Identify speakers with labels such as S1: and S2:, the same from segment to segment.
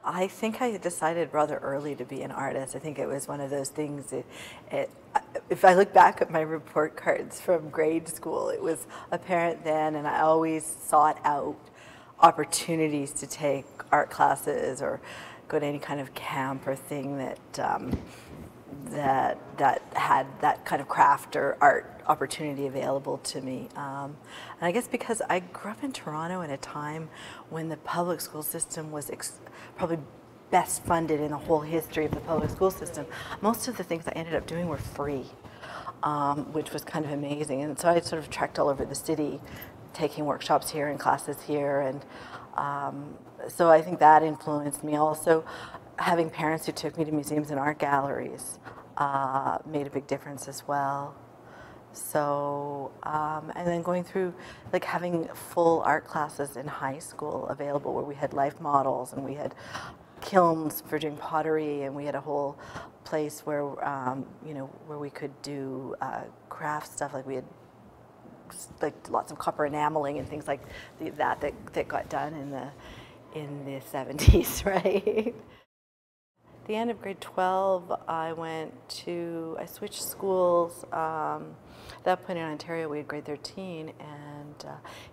S1: I think I decided rather early to be an artist. I think it was one of those things, if I look back at my report cards from grade school, it was apparent then, and I always sought out opportunities to take art classes or go to any kind of camp or thing that that had that kind of craft or art opportunity available to me. And I guess because I grew up in Toronto at a time when the public school system was probably best funded in the whole history of the public school system, most of the things I ended up doing were free, which was kind of amazing. And so I sort of trekked all over the city, taking workshops here and classes here, and so I think that influenced me. Also, having parents who took me to museums and art galleries made a big difference as well. So, and then going through, like having full art classes in high school available where we had life models and we had kilns for doing pottery, and we had a whole place where, you know, where we could do craft stuff. Like we had like lots of copper enameling and things like that got done in the 70s, right? At the end of grade 12, I switched schools. At that point in Ontario, we had grade 13, and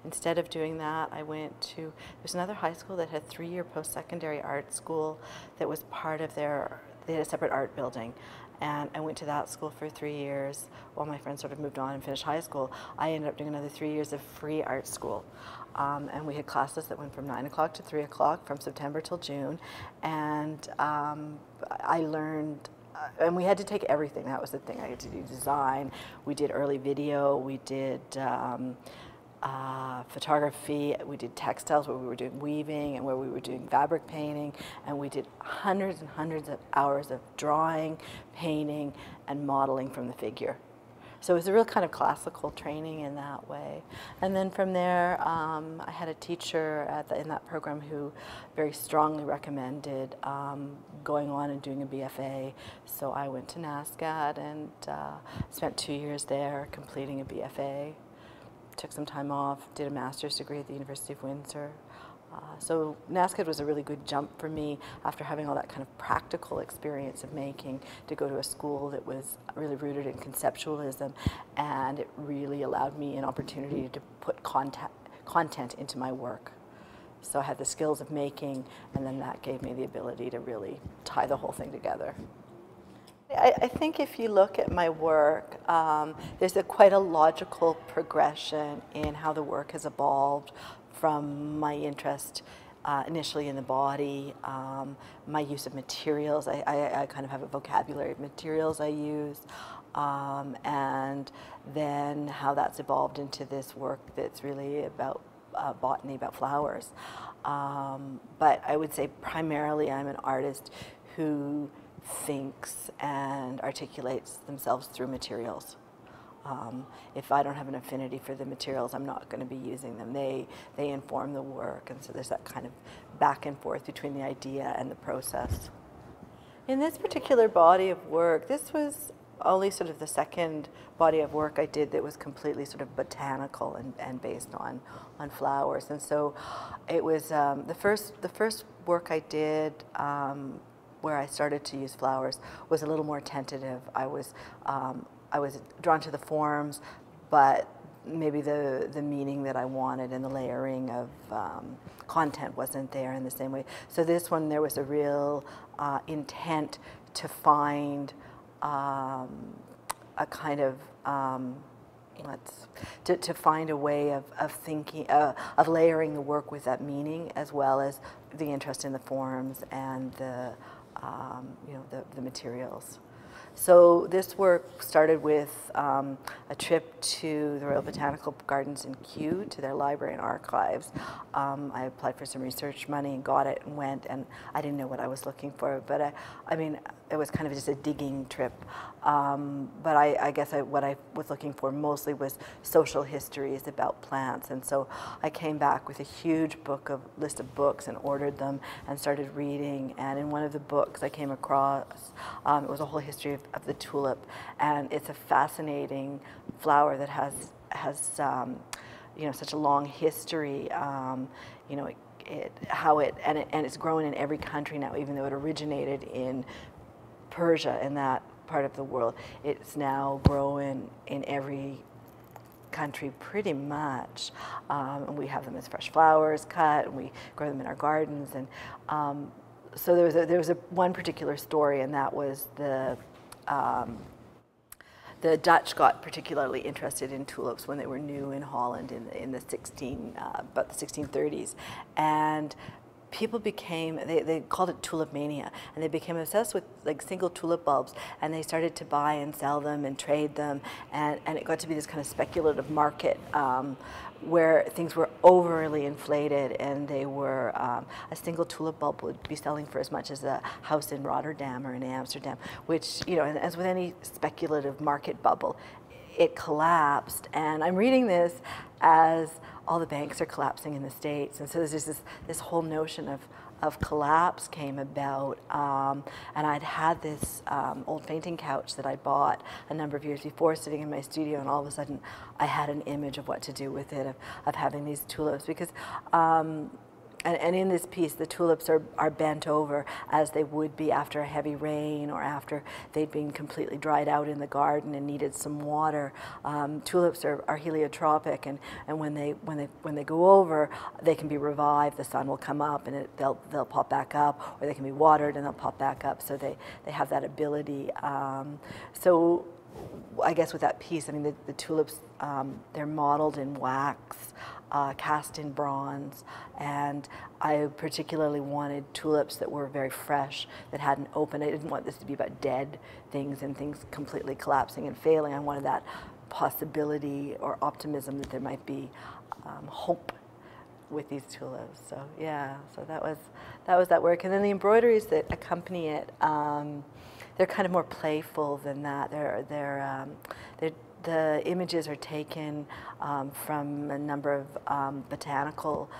S1: instead of doing that, I went to, there's another high school that had 3-year post-secondary art school that was part of they had a separate art building. And I went to that school for 3 years while my friends sort of moved on and finished high school. I ended up doing another 3 years of free art school. And we had classes that went from 9 o'clock to 3 o'clock from September till June. And I learned, and we had to take everything. That was the thing. I had to do design. We did early video. We did photography. We did textiles where we were doing weaving and where we were doing fabric painting, and we did hundreds and hundreds of hours of drawing, painting, and modeling from the figure. So it was a real kind of classical training in that way. And then from there, I had a teacher in that program who very strongly recommended going on and doing a BFA. So I went to NASCAD and spent 2 years there completing a BFA. Took some time off, did a master's degree at the University of Windsor. So NASCAD was a really good jump for me after having all that kind of practical experience of making, to go to a school that was really rooted in conceptualism, and it really allowed me an opportunity to put content into my work. So I had the skills of making, and then that gave me the ability to really tie the whole thing together. I think if you look at my work, there's quite a logical progression in how the work has evolved from my interest initially in the body, my use of materials. I kind of have a vocabulary of materials I use, and then how that's evolved into this work that's really about botany, about flowers. But I would say primarily I'm an artist who thinks and articulates themselves through materials. If I don't have an affinity for the materials, I'm not going to be using them. They inform the work, and so there's that kind of back and forth between the idea and the process. In this particular body of work, this was only sort of the second body of work I did that was completely sort of botanical and based on flowers. And so it was the first work I did where I started to use flowers was a little more tentative. I was drawn to the forms, but maybe the meaning that I wanted and the layering of content wasn't there in the same way. So this one, there was a real intent to find a kind of to find a way of thinking, of layering the work with that meaning, as well as the interest in the forms and the you know, the materials. So this work started with a trip to the Royal Botanical Gardens in Kew, to their library and archives. I applied for some research money and got it and went, and I didn't know what I was looking for, but I mean, it was kind of just a digging trip. But I guess what I was looking for mostly was social histories about plants, and so I came back with a huge list of books and ordered them and started reading. And in one of the books I came across, it was a whole history of the tulip, and it's a fascinating flower that has you know, such a long history. You know, and it's grown in every country now, even though it originated in Persia, in that part of the world. It's now growing in every country pretty much, and we have them as fresh flowers cut, and we grow them in our gardens. And so there was one particular story, and that was the Dutch got particularly interested in tulips when they were new in Holland in the about the 1630s, and people became, they called it tulip mania, and they became obsessed with like single tulip bulbs, and they started to buy and sell them and trade them, and it got to be this kind of speculative market where things were overly inflated, and they were, a single tulip bulb would be selling for as much as a house in Rotterdam or in Amsterdam, which, you know, and as with any speculative market bubble, it collapsed. And I'm reading this as all the banks are collapsing in the States, and so there's just this whole notion of collapse came about, and I'd had this old fainting couch that I bought a number of years before sitting in my studio, and all of a sudden I had an image of what to do with it, of having these tulips, because and in this piece, the tulips are bent over as they would be after a heavy rain or after they'd been completely dried out in the garden and needed some water. Tulips are heliotropic, and when they go over, they can be revived. The sun will come up and they'll pop back up, or they can be watered and they'll pop back up. So they have that ability. So I guess with that piece, I mean, the tulips, they're modeled in wax, cast in bronze, and I particularly wanted tulips that were very fresh, that hadn't opened. I didn't want this to be about dead things and things completely collapsing and failing. I wanted that possibility or optimism that there might be hope with these tulips. So yeah, so that was that work. And then the embroideries that accompany it, they're kind of more playful than that. The images are taken from a number of botanical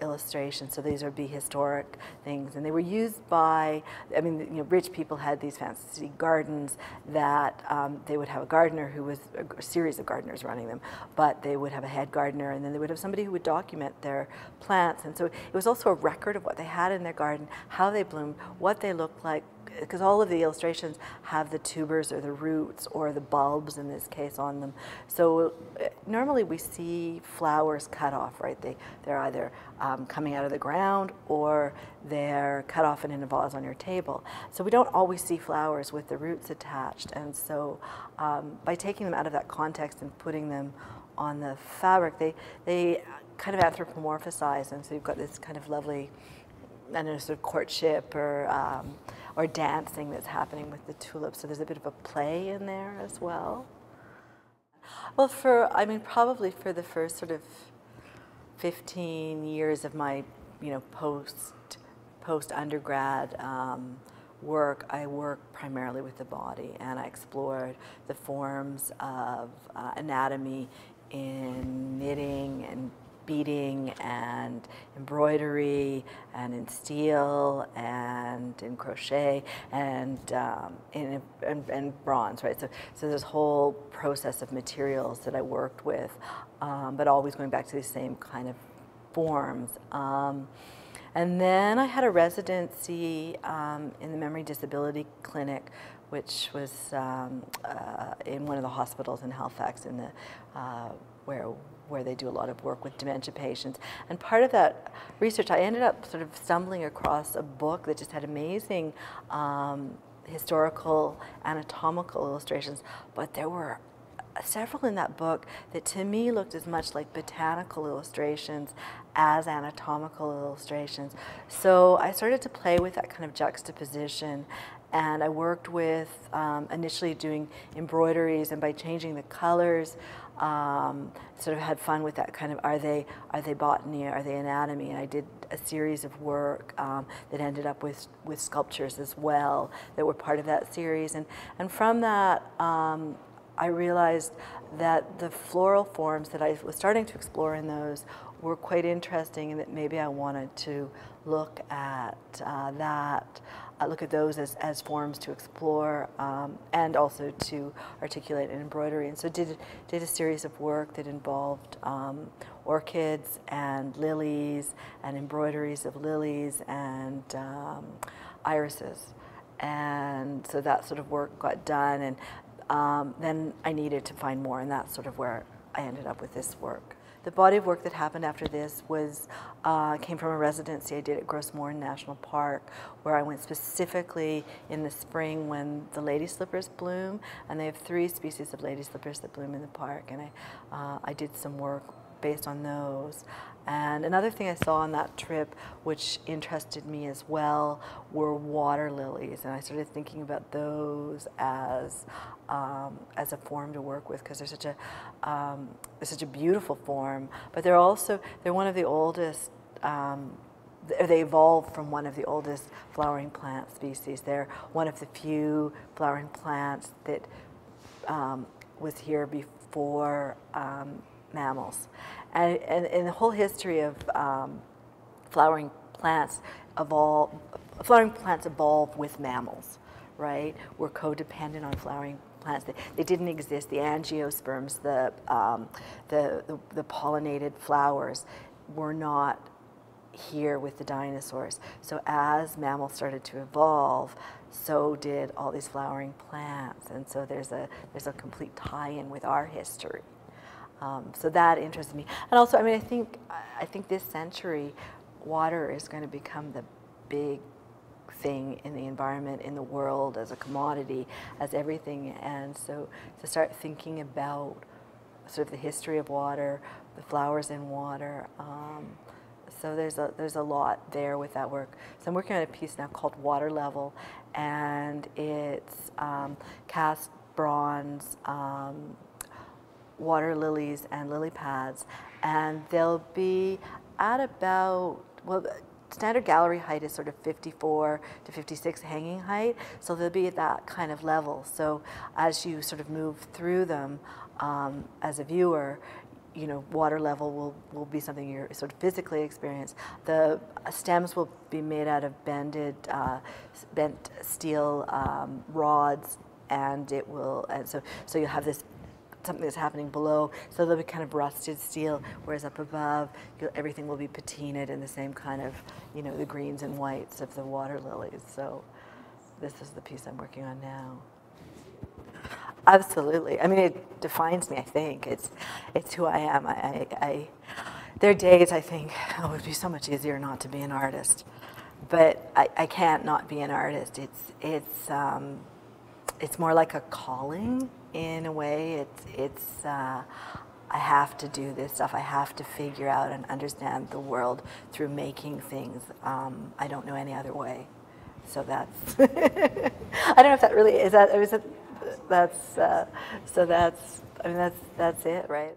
S1: illustrations, so these would be historic things, and they were used by, I mean, you know, rich people had these fancy gardens that they would have a gardener who was, a series of gardeners running them, but they would have a head gardener, and then they would have somebody who would document their plants, and so it was also a record of what they had in their garden, how they bloomed, what they looked like, because all of the illustrations have the tubers or the roots or the bulbs in this case on them. So normally we see flowers cut off, right? They're either coming out of the ground or they're cut off and in a vase on your table. So we don't always see flowers with the roots attached. And so by taking them out of that context and putting them on the fabric, they kind of anthropomorphize, and so you've got this kind of lovely, I don't know, sort of courtship or dancing that's happening with the tulips. So there's a bit of a play in there as well. Well, probably for the first sort of 15 years of my, you know, post undergrad work, I worked primarily with the body, and I explored the forms of anatomy in knitting and beading and embroidery and in steel and in crochet and in bronze, right? So there's a whole process of materials that I worked with, but always going back to these same kind of forms. And then I had a residency in the Memory Disability Clinic, which was in one of the hospitals in Halifax, in the where they do a lot of work with dementia patients. And part of that research, I ended up sort of stumbling across a book that just had amazing historical, anatomical illustrations, but there were several in that book that to me looked as much like botanical illustrations as anatomical illustrations. So I started to play with that kind of juxtaposition, and I worked with initially doing embroideries, and by changing the colors, sort of had fun with that kind of, are they botany, are they anatomy? And I did a series of work that ended up with sculptures as well that were part of that series. And from that, I realized that the floral forms that I was starting to explore in those were quite interesting, and that maybe I wanted to look at that look at those as forms to explore and also to articulate in embroidery. And so did a series of work that involved orchids and lilies and embroideries of lilies and irises. And so that sort of work got done, and then I needed to find more, and that's sort of where I ended up with this work. The body of work that happened after this was came from a residency I did at Grossmoorn National Park, where I went specifically in the spring when the lady slippers bloom, and they have 3 species of lady slippers that bloom in the park, and I did some work based on those. And another thing I saw on that trip, which interested me as well, were water lilies, and I started thinking about those as a form to work with, because they're such a beautiful form. But they're one of the oldest. They evolved from one of the oldest flowering plant species. They're one of the few flowering plants that was here before mammals. And the whole history of flowering plants evolve with mammals, right? We're codependent on flowering plants. They didn't exist. The angiosperms, the pollinated flowers, were not here with the dinosaurs. So as mammals started to evolve, so did all these flowering plants. And so there's a complete tie-in with our history. So that interests me, and also, I mean, I think this century, water is going to become the big thing in the environment, in the world, as a commodity, as everything. And so to start thinking about sort of the history of water, the flowers in water. So there's a lot there with that work. So I'm working on a piece now called Water Level, and it's cast bronze water lilies and lily pads, and they'll be at about, well, the standard gallery height is sort of 54 to 56 hanging height, so they'll be at that kind of level. So as you sort of move through them as a viewer, you know, water level will be something you're sort of physically experience. The stems will be made out of bent steel rods, and so you'll have this something that's happening below, so they'll be kind of rusted steel, whereas up above, everything will be patinaed in the same kind of, you know, the greens and whites of the water lilies. So this is the piece I'm working on now. Absolutely. I mean, it defines me, I think. It's who I am. There are days I think, oh, it would be so much easier not to be an artist. But I can't not be an artist. It's more like a calling in a way. I have to do this stuff. I have to figure out and understand the world through making things. I don't know any other way. So that's, I don't know if that really is that, that's it, right?